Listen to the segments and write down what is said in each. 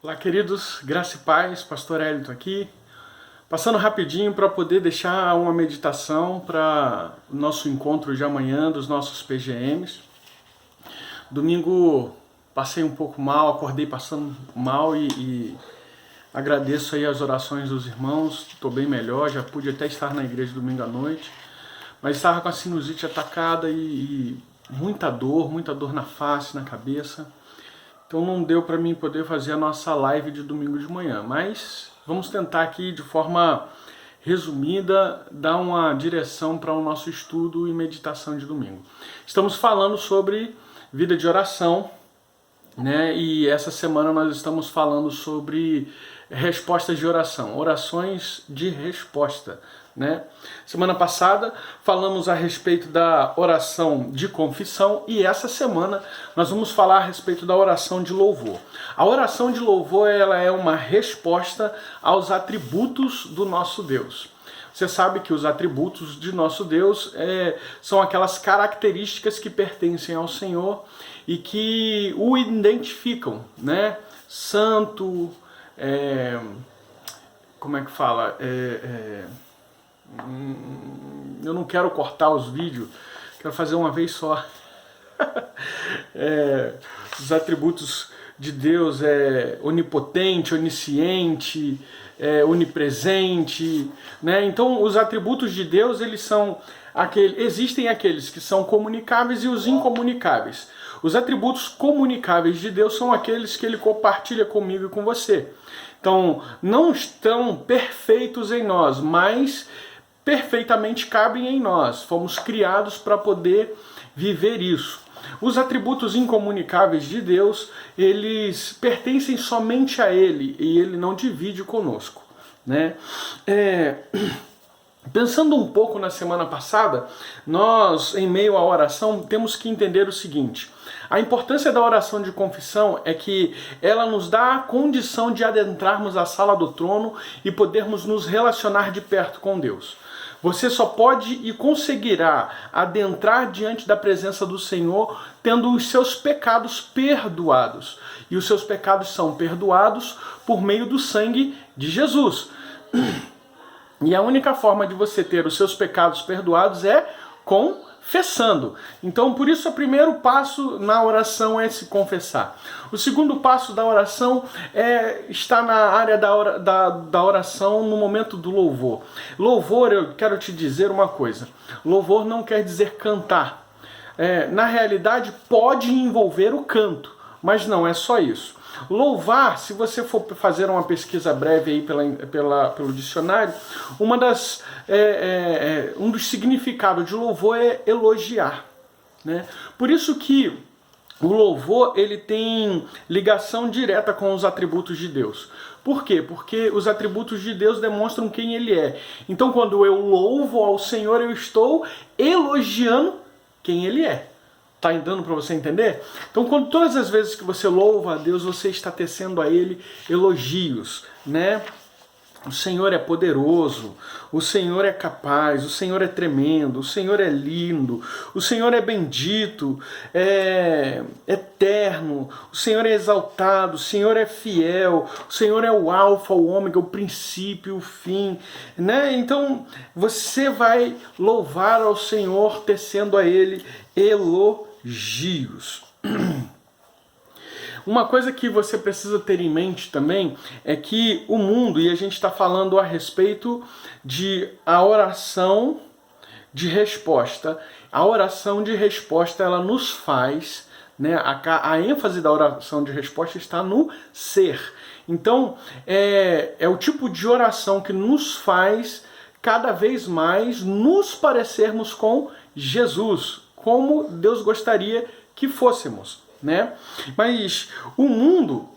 Olá, queridos, graça e paz, Pastor Hélito aqui, passando rapidinho para poder deixar uma meditação para o nosso encontro de amanhã dos nossos PGMs. Domingo passei um pouco mal, acordei passando mal e agradeço aí as orações dos irmãos, estou bem melhor, já pude até estar na igreja domingo à noite, mas estava com a sinusite atacada e muita dor na face, na cabeça. Então não deu para mim poder fazer a nossa live de domingo de manhã, mas vamos tentar aqui de forma resumida dar uma direção para o nosso estudo e meditação de domingo. Estamos falando sobre vida de oração, né? E essa semana nós estamos falando sobre respostas de oração, orações de resposta, né? Semana passada falamos a respeito da oração de confissão e essa semana nós vamos falar a respeito da oração de louvor. A oração de louvor ela é uma resposta aos atributos do nosso Deus. Você sabe que os atributos de nosso Deus são aquelas características que pertencem ao Senhor e que o identificam, né? Santo, como é que fala? Eu não quero cortar os vídeos, quero fazer uma vez só. Os atributos de Deus é onipotente, onisciente, onipresente, né? Então os atributos de Deus eles são existem aqueles que são comunicáveis e os incomunicáveis. Os atributos comunicáveis de Deus são aqueles que ele compartilha comigo e com você. Então não estão perfeitos em nós, mas perfeitamente cabem em nós. Fomos criados para poder viver isso. Os atributos incomunicáveis de Deus, eles pertencem somente a Ele e Ele não divide conosco, né? Pensando um pouco na semana passada, nós, em meio à oração, temos que entender o seguinte: a importância da oração de confissão é que ela nos dá a condição de adentrarmos a sala do trono e podermos nos relacionar de perto com Deus. Você só pode e conseguirá adentrar diante da presença do Senhor tendo os seus pecados perdoados. E os seus pecados são perdoados por meio do sangue de Jesus. E a única forma de você ter os seus pecados perdoados é confessando. Então, por isso, o primeiro passo na oração é se confessar. O segundo passo da oração está na área da oração no momento do louvor. Louvor, eu quero te dizer uma coisa. Louvor não quer dizer cantar. Na realidade, pode envolver o canto, mas não é só isso. Louvar, se você for fazer uma pesquisa breve aí pelo dicionário, um dos significados de louvor é elogiar, né? Por isso que o louvor ele tem ligação direta com os atributos de Deus. Por quê? Porque os atributos de Deus demonstram quem Ele é. Então, quando eu louvo ao Senhor, eu estou elogiando quem Ele é. Tá dando para você entender? Então, todas as vezes que você louva a Deus, você está tecendo a Ele elogios, né? O Senhor é poderoso, o Senhor é capaz, o Senhor é tremendo, o Senhor é lindo, o Senhor é bendito, é eterno, o Senhor é exaltado, o Senhor é fiel, o Senhor é o alfa, o ômega, o princípio, o fim, né? Então você vai louvar ao Senhor tecendo a Ele elogios. Uma coisa que você precisa ter em mente também é que o mundo, e a gente está falando a respeito de a oração de resposta. A oração de resposta, ela nos faz, né? A ênfase da oração de resposta está no ser. Então, é o tipo de oração que nos faz cada vez mais nos parecermos com Jesus, como Deus gostaria que fôssemos, né? Mas o mundo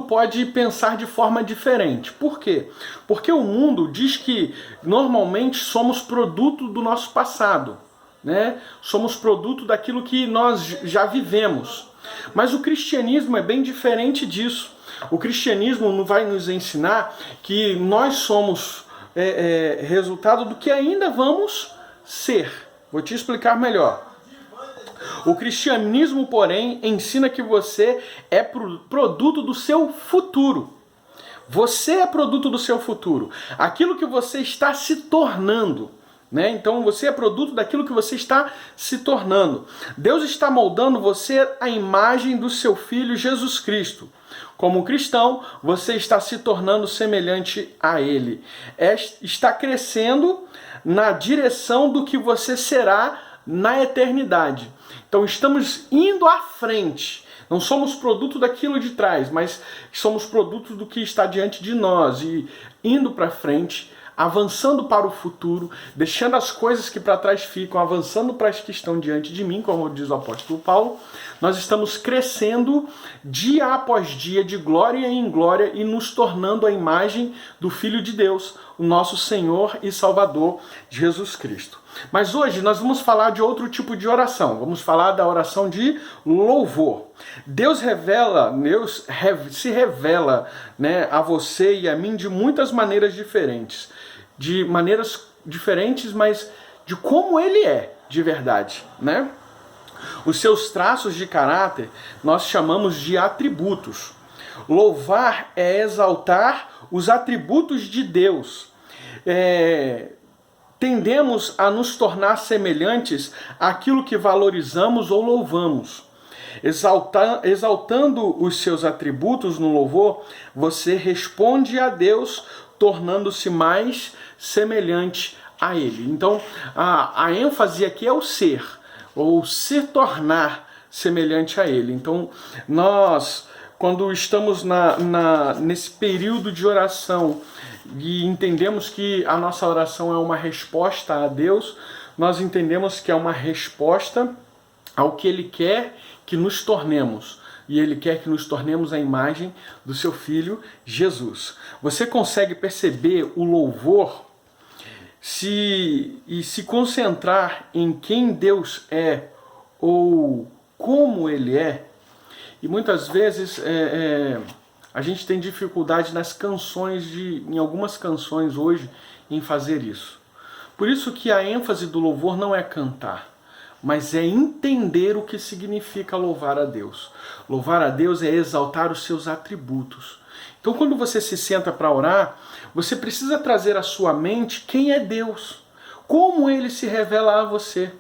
pode pensar de forma diferente. Por quê? Porque o mundo diz que normalmente somos produto do nosso passado, né? Somos produto daquilo que nós já vivemos. Mas o cristianismo é bem diferente disso. O cristianismo vai nos ensinar que nós somos resultado do que ainda vamos ser. Vou te explicar melhor. O cristianismo, porém, ensina que você é produto do seu futuro. Você é produto do seu futuro. Aquilo que você está se tornando. Né? Então você é produto daquilo que você está se tornando. Deus está moldando você à imagem do seu Filho Jesus Cristo. Como cristão, você está se tornando semelhante a Ele. Está crescendo na direção do que você será na eternidade. Então estamos indo à frente. Não somos produto daquilo de trás, mas somos produto do que está diante de nós e indo para frente, avançando para o futuro, deixando as coisas que para trás ficam, avançando para as que estão diante de mim, como diz o apóstolo Paulo. Nós estamos crescendo dia após dia, de glória em glória, e nos tornando a imagem do Filho de Deus, o nosso Senhor e Salvador, Jesus Cristo. Mas hoje nós vamos falar de outro tipo de oração. Vamos falar da oração de louvor. Deus se revela, né, a você e a mim de muitas maneiras diferentes. De maneiras diferentes, mas de como Ele é de verdade, né? Os seus traços de caráter nós chamamos de atributos. Louvar é exaltar os atributos de Deus. Tendemos a nos tornar semelhantes àquilo que valorizamos ou louvamos. Exaltando os seus atributos no louvor, você responde a Deus, tornando-se mais semelhante a Ele. Então, a ênfase aqui é o ser, ou se tornar semelhante a Ele. Então, nós, quando estamos nesse período de oração e entendemos que a nossa oração é uma resposta a Deus, nós entendemos que é uma resposta ao que Ele quer que nos tornemos. E Ele quer que nos tornemos a imagem do seu Filho Jesus. Você consegue perceber o louvor e se concentrar em quem Deus é ou como Ele é? E muitas vezes a gente tem dificuldade nas canções, em algumas canções hoje, em fazer isso. Por isso que a ênfase do louvor não é cantar, mas é entender o que significa louvar a Deus. Louvar a Deus é exaltar os seus atributos. Então, quando você se senta para orar, você precisa trazer à sua mente quem é Deus, como Ele se revela a você.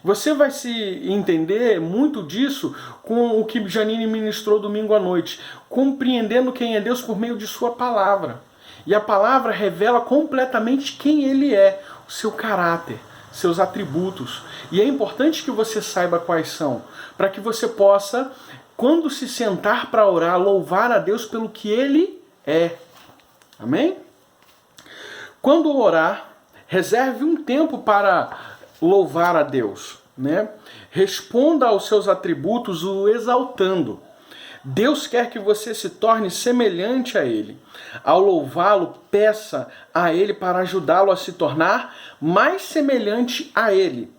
Você vai se entender muito disso com o que Janine ministrou domingo à noite, compreendendo quem é Deus por meio de sua palavra. E a palavra revela completamente quem Ele é, o seu caráter, seus atributos. E é importante que você saiba quais são, para que você possa, quando se sentar para orar, louvar a Deus pelo que Ele é. Amém? Quando orar, reserve um tempo para louvar a Deus, né? Responda aos seus atributos o exaltando. Deus quer que você se torne semelhante a Ele. Ao louvá-lo, peça a Ele para ajudá-lo a se tornar mais semelhante a Ele.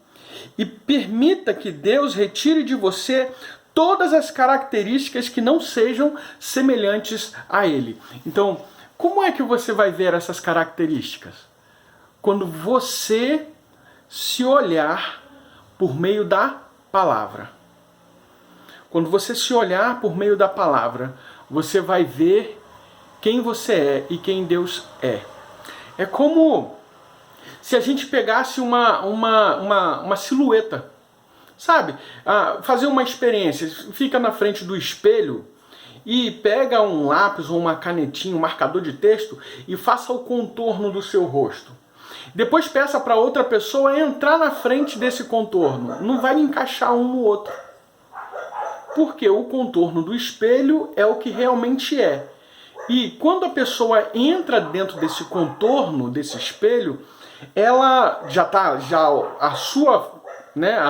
E permita que Deus retire de você todas as características que não sejam semelhantes a Ele. Então, como é que você vai ver essas características? Quando você se olhar por meio da palavra. Quando você se olhar por meio da palavra, você vai ver quem você é e quem Deus é. É como se a gente pegasse uma silhueta, sabe? Fazer uma experiência, fica na frente do espelho e pega um lápis ou uma canetinha, um marcador de texto e faça o contorno do seu rosto. Depois peça para outra pessoa entrar na frente desse contorno. Não vai encaixar um no outro. Porque o contorno do espelho é o que realmente é. E quando a pessoa entra dentro desse contorno, desse espelho, ela a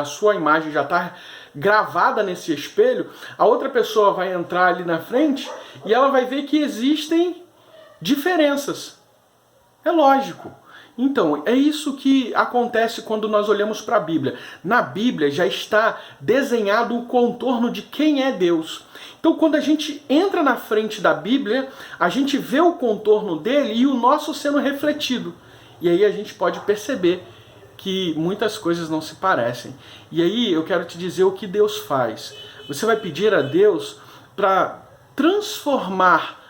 sua imagem já está gravada nesse espelho, a outra pessoa vai entrar ali na frente e ela vai ver que existem diferenças. É lógico. Então, é isso que acontece quando nós olhamos para a Bíblia. Na Bíblia já está desenhado o contorno de quem é Deus. Então, quando a gente entra na frente da Bíblia, a gente vê o contorno dele e o nosso sendo refletido. E aí a gente pode perceber que muitas coisas não se parecem. E aí eu quero te dizer o que Deus faz. Você vai pedir a Deus para transformar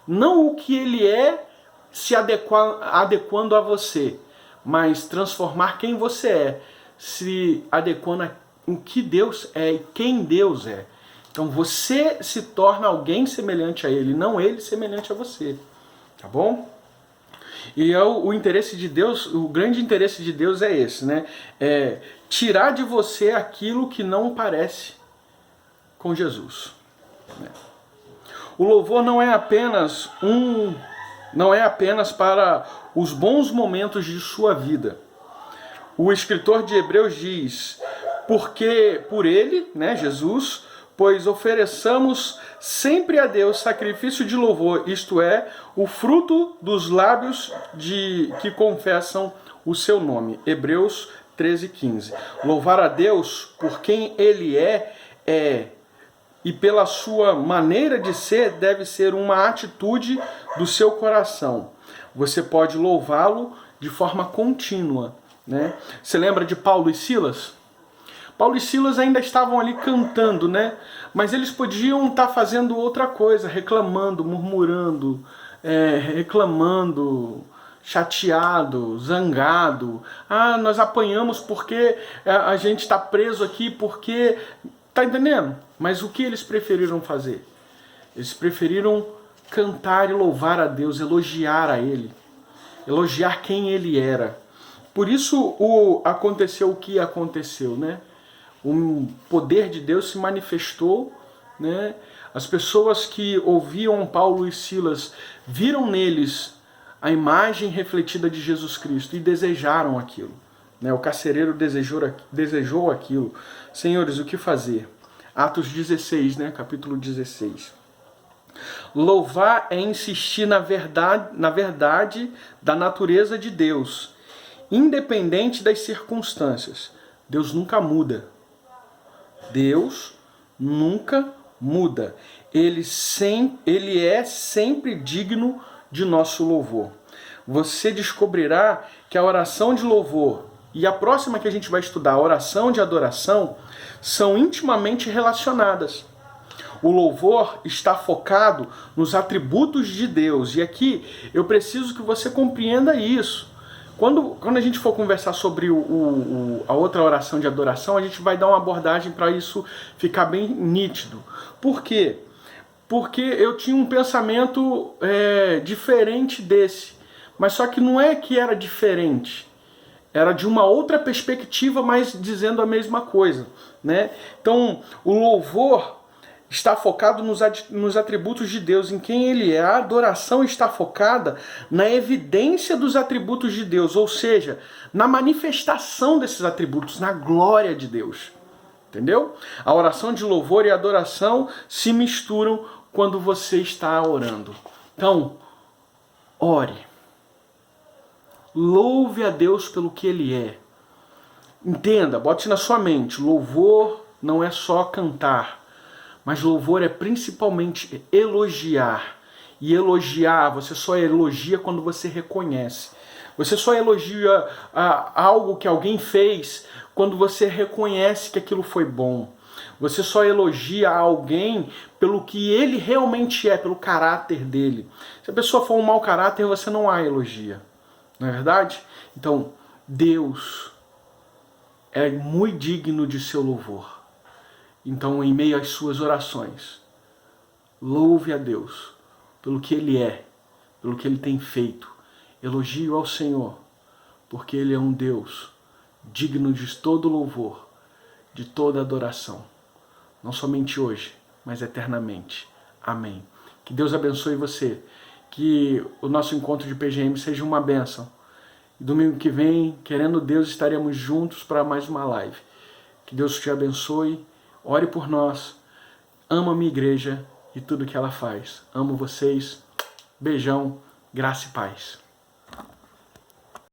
não o que Ele é se adequando a você, mas transformar quem você é, se adequando a o que Deus é e quem Deus é. Então você se torna alguém semelhante a Ele, não Ele semelhante a você. Tá bom? E o interesse de Deus, o grande interesse de Deus é esse, né? É tirar de você aquilo que não parece com Jesus. O louvor não é apenas para os bons momentos de sua vida. O escritor de Hebreus diz: porque por ele, né, Jesus, pois ofereçamos sempre a Deus sacrifício de louvor, isto é, o fruto dos lábios que confessam o seu nome. Hebreus 13:15. Louvar a Deus por quem Ele e pela sua maneira de ser, deve ser uma atitude do seu coração. Você pode louvá-lo de forma contínua, né? Você lembra de Paulo e Silas? Paulo e Silas ainda estavam ali cantando, né? Mas eles podiam estar fazendo outra coisa, reclamando, murmurando, chateado, zangado. Ah, nós apanhamos porque a gente está preso aqui, porque... Tá entendendo? Mas o que eles preferiram fazer? Eles preferiram cantar e louvar a Deus, elogiar a Ele, elogiar quem Ele era. Por isso aconteceu o que aconteceu, né? O poder de Deus se manifestou, né? As pessoas que ouviam Paulo e Silas viram neles a imagem refletida de Jesus Cristo e desejaram aquilo. O carcereiro desejou aquilo. Senhores, o que fazer? Atos 16, né? Capítulo 16. Louvar é insistir na verdade da natureza de Deus, independente das circunstâncias. Deus nunca muda. Deus nunca muda. Ele é sempre digno de nosso louvor. Você descobrirá que a oração de louvor e a próxima que a gente vai estudar, a oração de adoração, são intimamente relacionadas. O louvor está focado nos atributos de Deus. E aqui eu preciso que você compreenda isso. Quando a gente for conversar sobre a outra oração de adoração, a gente vai dar uma abordagem para isso ficar bem nítido. Por quê? Porque eu tinha um pensamento diferente desse. Mas só que não é que era diferente. Era de uma outra perspectiva, mas dizendo a mesma coisa, né? Então, o louvor está focado nos atributos de Deus, em quem Ele é. A adoração está focada na evidência dos atributos de Deus, ou seja, na manifestação desses atributos, na glória de Deus. Entendeu? A oração de louvor e a adoração se misturam quando você está orando. Então, ore. Louve a Deus pelo que Ele é. Entenda, bote na sua mente, louvor não é só cantar, mas louvor é principalmente elogiar. E elogiar, você só elogia quando você reconhece. Você só elogia algo que alguém fez quando você reconhece que aquilo foi bom. Você só elogia alguém pelo que ele realmente é, pelo caráter dele. Se a pessoa for um mau caráter, você não a elogia. Não é verdade? Então, Deus é muito digno de seu louvor. Então, em meio às suas orações, louve a Deus pelo que Ele é, pelo que Ele tem feito. Elogio ao Senhor, porque Ele é um Deus digno de todo louvor, de toda adoração. Não somente hoje, mas eternamente. Amém. Que Deus abençoe você. Que o nosso encontro de PGM seja uma bênção. E domingo que vem, querendo Deus, estaremos juntos para mais uma live. Que Deus te abençoe. Ore por nós. Amo a minha igreja e tudo que ela faz. Amo vocês. Beijão. Graça e paz.